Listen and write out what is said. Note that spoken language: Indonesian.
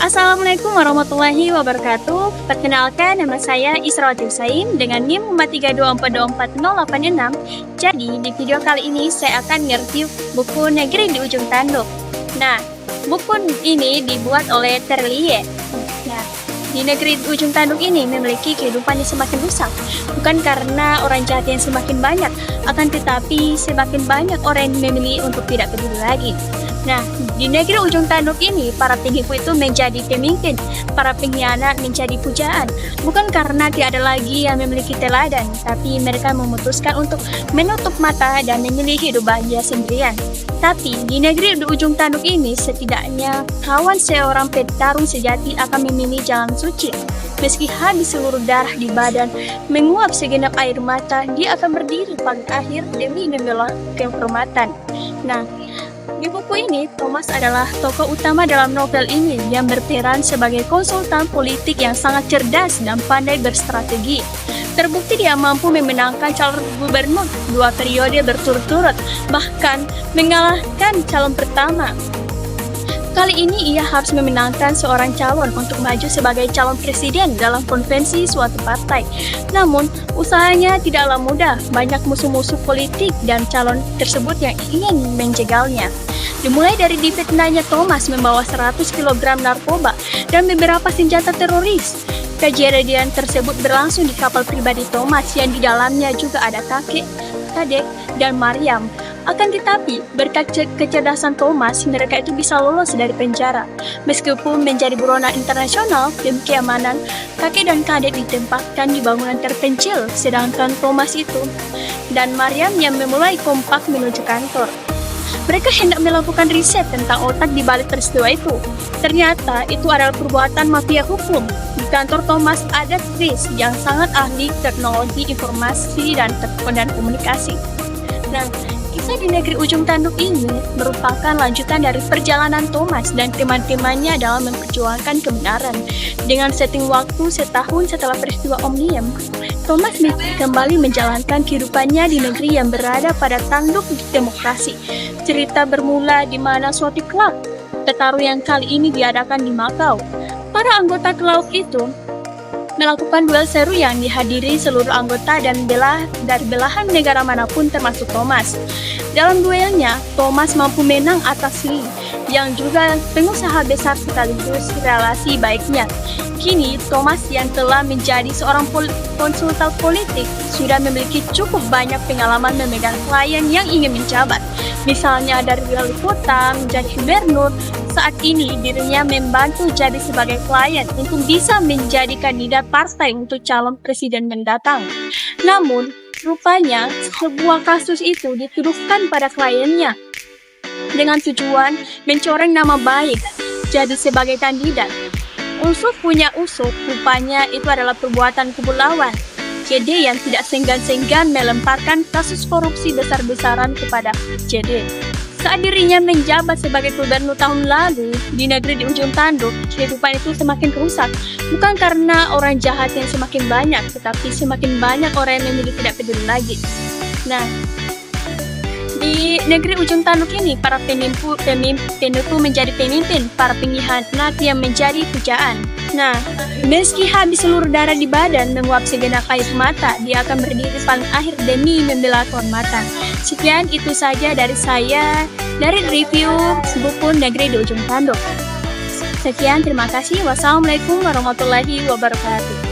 Assalamualaikum warahmatullahi wabarakatuh. Perkenalkan, nama saya Israwati Husain dengan NIM 432424086. Jadi, di video kali ini saya akan nge-review buku Negeri di Ujung Tanduk. Nah, buku ini dibuat oleh Terlie. Nah, di negeri di ujung tanduk ini memiliki kehidupan yang semakin rusak, bukan karena orang jahat yang semakin banyak, akan tetapi semakin banyak orang yang memilih untuk tidak peduli lagi. Nah, di negeri ujung tanduk ini, para penghidup itu menjadi pemimpin, para pengkhianat menjadi pujaan. Bukan karena tidak ada lagi yang memiliki teladan, tapi mereka memutuskan untuk menutup mata dan memilih hidup bahagia sendirian. Tapi, di negeri di ujung tanduk ini, setidaknya kawan seorang petarung sejati akan memilih jalan suci. Meski habis seluruh darah di badan, menguap segenap air mata, dia akan berdiri paling akhir demi membela kehormatan. Nah, di buku ini, Thomas adalah tokoh utama dalam novel ini yang berperan sebagai konsultan politik yang sangat cerdas dan pandai berstrategi. Terbukti dia mampu memenangkan calon gubernur 2 periode berturut-turut, bahkan mengalahkan calon pertama. Kali ini ia harus memenangkan seorang calon untuk maju sebagai calon presiden dalam konvensi suatu partai. Namun, usahanya tidaklah mudah. Banyak musuh-musuh politik dan calon tersebut yang ingin menjegalnya. Dimulai dari difitnahnya Thomas membawa 100 kg narkoba dan beberapa senjata teroris. Kejadian tersebut berlangsung di kapal pribadi Thomas yang di dalamnya juga ada kakek, adik, dan Mariam. Akan tetapi, berkat kecerdasan Thomas, mereka itu bisa lolos dari penjara. Meskipun menjadi buronan internasional demi keamanan, kakek dan kadek ditempatkan di bangunan terpencil, sedangkan Thomas itu dan Mariam yang memulai kompak menuju kantor. Mereka hendak melakukan riset tentang otak di balik peristiwa itu. Ternyata itu adalah perbuatan mafia hukum. Di kantor Thomas ada Chris yang sangat ahli teknologi informasi dan komunikasi. Nah, kisah di negeri ujung tanduk ini merupakan lanjutan dari perjalanan Thomas dan teman-temannya dalam memperjuangkan kebenaran. Dengan setting waktu setahun setelah peristiwa Omnium, Thomas kembali menjalankan kehidupannya di negeri yang berada pada tanduk demokrasi. Cerita bermula di mana suatu klub petarung yang kali ini diadakan di Makau. Para anggota klub itu melakukan duel seru yang dihadiri seluruh anggota dan dari belahan negara manapun termasuk Thomas. Dalam duelnya, Thomas mampu menang atas Lee, yang juga pengusaha besar sekaligus relasi baiknya. Kini, Thomas yang telah menjadi seorang konsultan politik sudah memiliki cukup banyak pengalaman memegang klien yang ingin menjabat. Misalnya dari wali kota menjadi gubernur, saat ini dirinya membantu jadi sebagai klien untuk bisa menjadi kandidat partai untuk calon presiden mendatang. Namun, rupanya sebuah kasus itu dituduhkan pada kliennya dengan tujuan mencoreng nama baik jadi sebagai kandidat. Unsur punya unsur, rupanya itu adalah perbuatan kubu lawan. JD yang tidak senggan-senggan melemparkan kasus korupsi besar-besaran kepada JD. Saat dirinya menjabat sebagai gubernur tahun lalu di negeri di ujung tanduk, kehidupan itu semakin rusak. Bukan karena orang jahat yang semakin banyak, tetapi semakin banyak orang yang memilih tidak peduli lagi. Nah, di negeri ujung tanduk ini, para penipu menjadi pemimpin, para pengkhianat yang menjadi pujaan. Nah, meski habis seluruh darah di badan menguap segenap air mata, dia akan berdiri paling akhir demi membela kehormatan. Sekian itu saja dari saya, dari review buku Negeri di Ujung Tanduk. Sekian, terima kasih. Wassalamualaikum warahmatullahi wabarakatuh.